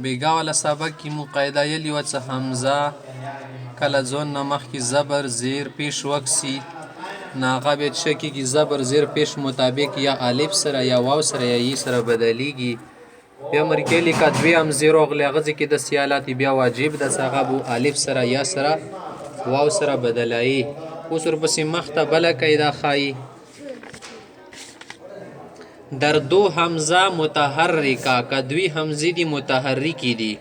بیګا والا سبق کې مو قاعده یلی وه څه حمزه کله ځون نه مخکې زبر زیر پیش وکسي نو هغه بیا څه کېږي زبر زیر پیش مطابق یا الف سره یا واو سره یا ی سره بدلیږي بیا مرکې لیکه دوې همزې راغلې هغه ځای کې د سیالات بیا واجب ده څه هغه به الف سره یا سره واو سره بدلایي اوس ورپسې مخته بله قاعده ښایي در دو همزه متحرکه که دوی همزې دي متحرکې دي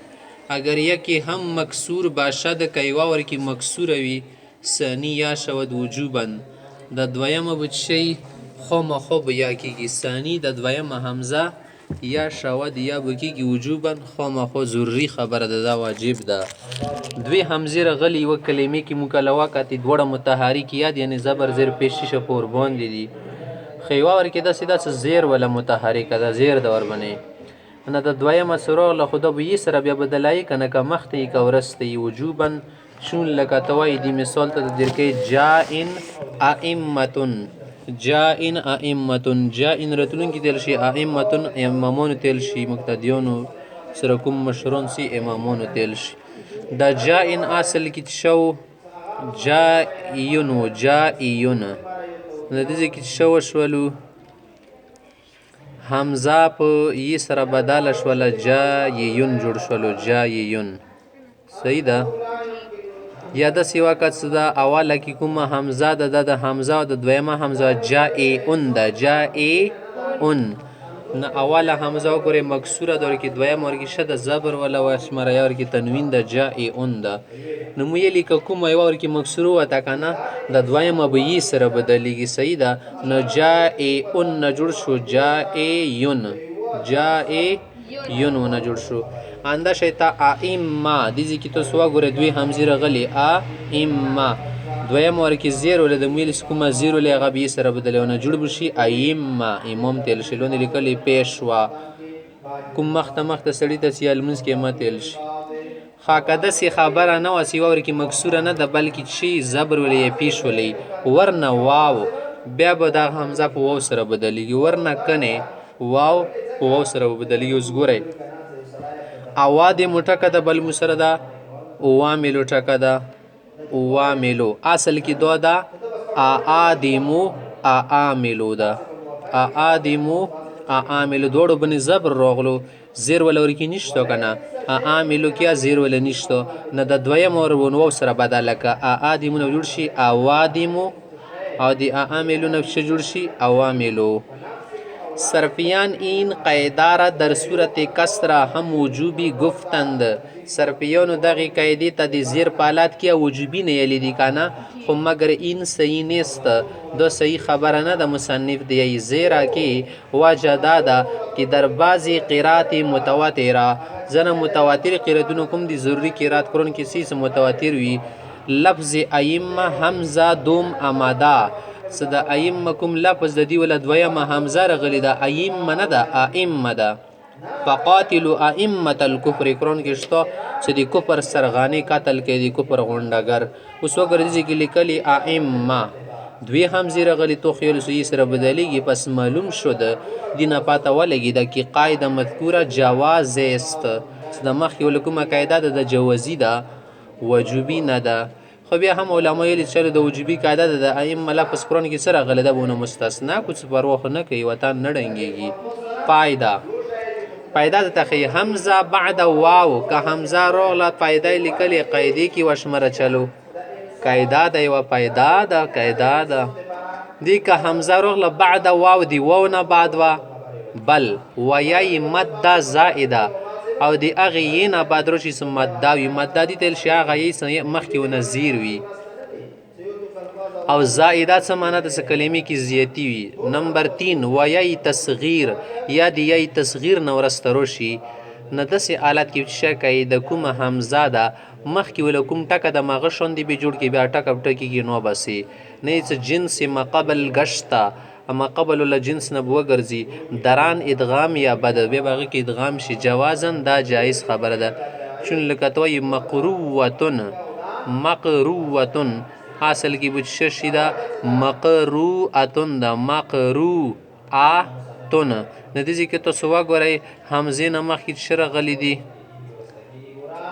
اگر یکی هم مکسور باشد که یوه ورکې مکسوره وي ثاني یا شود وجوبا د دویمه به شی خامخا به یا کېږي ثاني د دویمه همزه یا شود یا به کېږي وجوبا خامخا ضروري خبره ده دا واجب ده دوی همزې راغلي یوه کلمې کې مو کله وکتې دواړه متحرک یاد یعنې زبر زیر پیشي شه په ورباندې دي خیوا ورکې داسې داسې زیر ولا متحرکه ده زیر ده وربنې نه د دویمه څه راغله خو دا به یې سره بیا بدلایي که نه که مخته یي که ورسته یي وجوبا شون لکه ته وایي دې مثال ته در کوي جائن ائمتن جائن ائمتن جائن راتلونکي تیل شي ائمتن امامانو تیل شي مقتدیانو سره کوم مشران سي امامانو تیل شي دا جائن اصل کې شو جائین جائین د دې ځای کې څه وشولو حمزه په ی سره بدله شوله جایون جوړ شولو جایون صحیح ده یا داسې وکت څه ده اوله کې کومه حمزه ده دا د حمزه او د دویمه حمزه جائون ده جائون نه اوله حمزه وګورئ مکسوره ده ورکې دویمه ورکې شه ده زبر ولا وشمره یا ورکې تنوین ده جائون ده نو مو یې لیکه کومه یوه ورکې مکسوره وته که نه د دویمه به یې سره بدلیږي صحیح ده نو جائون نه جوړ شو جائیون جائیون ونه جوړ شو انده شی ته ائمه دې ځای کې تاسو وګورئ دوی همزې راغلي ائمه دویم ورکې زیر ولې د میلس کومه زیر ولې هغه به یې سره بدلوي نه جوړ به شي ائمه امام تیل شي لوندې لیکلې پیشوا کوم مخته مخته سړي ته سیال لمونځ کې مه تیل شي ښه که داسې خبره نه وه سیوه ورکې مکسوره نه ده بلکې شي زبر ولې یا پیش ولې ورنه واو بیا به دا حمزه په واو سره بدلیږي ورنه کنې واو په واو سره به بدلیږي اوس ګورئ اوا دې مو ټکه ده بل مو سره ده اواملو ټکه ده اواملو اصل کې دو ده اعادمو اعاملو ده اعادمو اعاملو دواړو بنې زبر راغلو زیر ولا ورکې نشته که نه اعاملو کې زیر ولا نشته نه د دویم واو سره بدله که اعادمو نه جوړ شي اوادمو او د اعاملو نه څه جوړ شي اواملو صرفیان این قاعده را در صورت کسره هم وجوبی گفتند صرفیانو دغې قاعدې ته د زیر په حالت کې وجوبي نه یلی دي که نه خو مګر این صحیح نیست دا صحیح خبره نه ده مصنف دی زیرا کې وجه دا ده که در بعضې قرات متواتره ځنه متواتر قراتونه کوم دي ضروري قرات کړونکي څه متواتر وي لفظ ائمه حمزه دوم امده څه د ائمه کوم لفظ د دې ولا دویمه حمزه راغلې ده ائمه نه ده ائمه ده فقاتلوا ائمه الکفر قرآن کې شته چې د کفر سرغانې قتل کوي د کفر غونډګر اوس وګورئ کې لیکلي ائمه دوی حمزې راغلي تو خیال سوی سره بدلیږي پس معلوم شد دې نه پاته ولګي ده کې قاعده مذکوره جواز است د مخکې ول کومه قاعده ده د جوازي ده وجوبي نه ده خو بیا هم علما یې چې د وجوبي قاعده ده د ائمه لفظ قرآن کې سره غلی ده بونه مستثنا کچھ پروا خو نه کوي وطن نه ډنګېږي فایده پیدا د تخی حمزه بعد واو که حمزه راغله پیدا لیکلې قاعدې کې وشمره چلو قاعده ده یوه پیدا ده قاعده ده دی که حمزه راغله بعد واو دی واو نه بعد وا بل ویای مده زائده او د هغې یې نه بعد راشي څه مده وي مده دي تیل شي هغه یې مخکې ونه زیر وي او زائده څه معنی ده څه کلمې کې زیاتی وي نمبر 3 ویای تصغیر یا د یای تصغیر نه ورسته راشي نه داسې حالت کې چې کوي د کومه حمزه ده مخکې ولا کوم ټکه د مغه شوندې به جوړ کې بیا ټکه ټکېږي نو بسې نه څه جنس مقبل گشته اما قبل الله جنس نه وګرځي دران ادغام یا بد بیا به هغې کې ادغام شي جوازن دا جایز خبره ده چون لکه ته وایي مقروتن مقروتن اصل کې به څه شي ده مقروءتن ده مقروءتن نه دې ځای کې تاسو وګورئ حمزې نه مخکې څه راغلي دي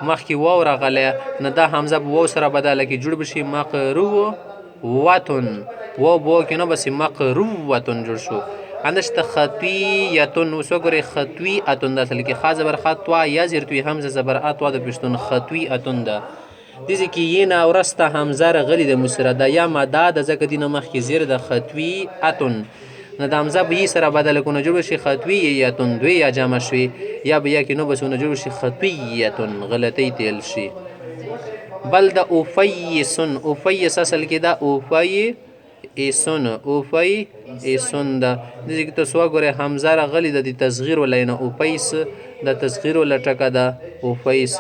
مخکې واو راغلی نو دا حمزه په واو سره بدله کې جوړ بشي مقروتن واو په واو کې نه بسې مقروتن جوړ شو همداسې ته خطویتن اوس وګورئ خطویتن دا اصل کې خا زبر خا طوا یا زیر توی حمزه زبر ا طوا د پښتون خطویتن ده دې کې یې نه ورسته حمزه راغلې د مسرده یا ماده د ځکه دینه مخکې زیر د خطویتن نو د حمزه به یې سره بدله کړو نو جوړ شي خطویتن دوی یا جمع شوي یا به یا کې نو بس نو جوړ شي خطویتن غلطۍ تیل شي بل د اوفیسن اوفیس اصل کې دا اوفیسن اوفیسن ده دې کې تاسو وګورئ حمزه راغلې د تصغیر ولینه اوفیس د تصغیر ول ټکه ده اوفیس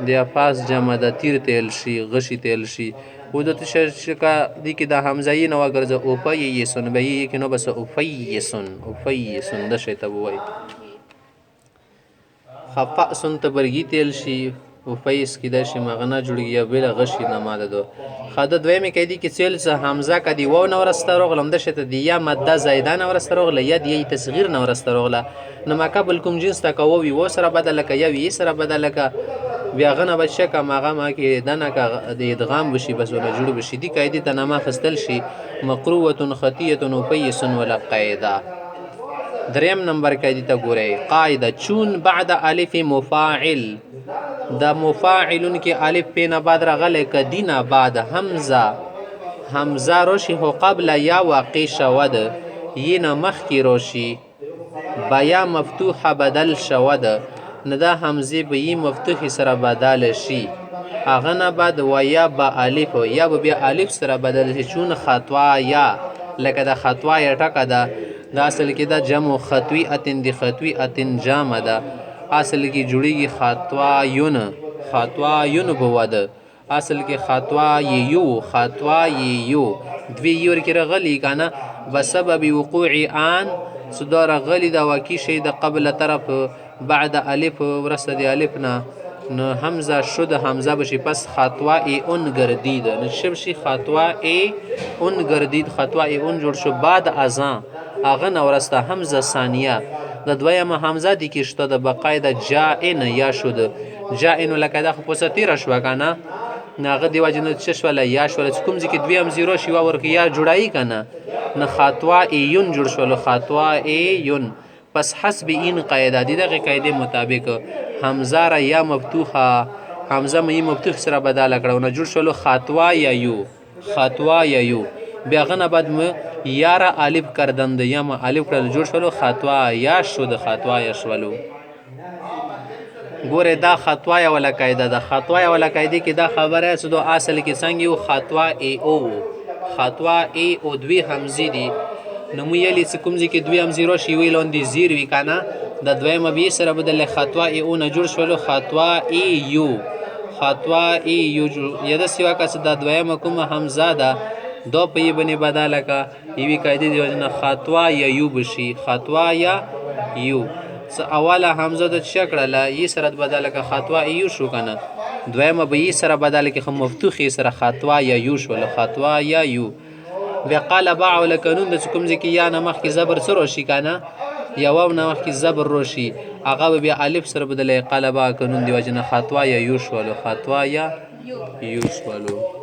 د افاس جمع د تیر تیل شي غشي تیل شي و د تشکا دي کې د حمزه یې نو ګرځه اوفیسن به یې کې نو بس اوفیسن د شی ته وای خفاسن تبرګی تیل شي اوفیس کې د شي مغنا جوړږي یا بل غشي نه ماده دو خاده دویمه کې دي کې چیل څه حمزه کدي و نو ورسترو غلم د شته دی یا ماده زیدان ورسترو غل یا دی تصغیر نو ورسترو غل نو ما قبل کوم جنس تا کوي و سره بدل ک یا وی سره بدل ک بیا غنه بشکه ماغه ما کې دنه ک د ادغام بشي بس ولا جوړ بشي دی قاعده تنما خستل شي مقروه خطیه اوفیسن ولا قاعده دریم نمبر قاعده ته ګورئ قاعده چون بعد الف مفاعل د مفاعلن کې الف په نه بعد راغله کدینا بعد حمزه روشي هو قبل یا واقع شود ینا مخ کی روشي بیا مفتوحه بدل شود نه دا حمزه به ی مفتوح سره بدل شي اغه نه بعد و یا با الف یا به الف سره بدل شي چون خطوا یا لکه د خطوا یا ټکه ده دا اصل کې دا جمع خطوی اتن دی خطوی اتن جامع ده اصل کې جوړیږي خطوا یون بواده اصل کې خطوا یو دوی یور کې رغلی کنه بسبب وقوع ان صدر غلی دا واقع شي د قبل طرف بعد الف ورسته دی الف نه نو حمزه شد حمزه بشي پس خطوا ای اون گردید نشب شي خطوا ای اون گردید خطوا ای اون جوړ شو بعد اذان اغه نو ورسته حمزه ثانیه د دویمه حمزه دی کې شته د بقاعده جائن یا شد جائن لکه دا خو پوستی را شو کنه ناغه دی واجنه چش ولا یا شو کوم ځکه دویم زیرو شی ورکه یا جوړای کنه نه خطوا ایون جوړ شول خطوا ایون پس حسب این قاعده دی دغه قاعده مطابق حمزه را یا مفتوحه حمزه مې مفتوح سره بدل کړو نه جوړ شول خطوا یا یو بیا غنه بعد م یارا الف کردند یا ما الف کړل جوړ شول خطوا یا شود خطوا یا شولو ګوره دا خطوا یا ولا قاعده ده خطوا یا ولا قاعده کې دا خبره سدو اصل کې څنګه یو خطوا ای او دوی حمزه دي نو مې یلی کوم ځکه دوی هم زیرو شی ویلون دي زیر وی کنه د دویمه به سره بدل خطوا ای او نه جوړ شول خطوا ای یو یا د سیوا کس د دویمه کوم حمزه ده دو په یې باندې بدل کا یوی قاعده دی وجنه خطوا یا یو بشي خطوا یا یو اوله حمزه د شکړه ی سره بدل کا خطوا یو شو کنه دویمه به ی سره بدل کې خو مفتوح سره خطوا یا یو شو خطوا یا یو وقال باع لکنون د کوم ځکه یا نمخ کې زبر سره شي کنه یا واو نمخ کې زبر روشي هغه به الف سره بدل قلبا کنون دی وجنه خطوا یا یو شو خطوا یا یو شو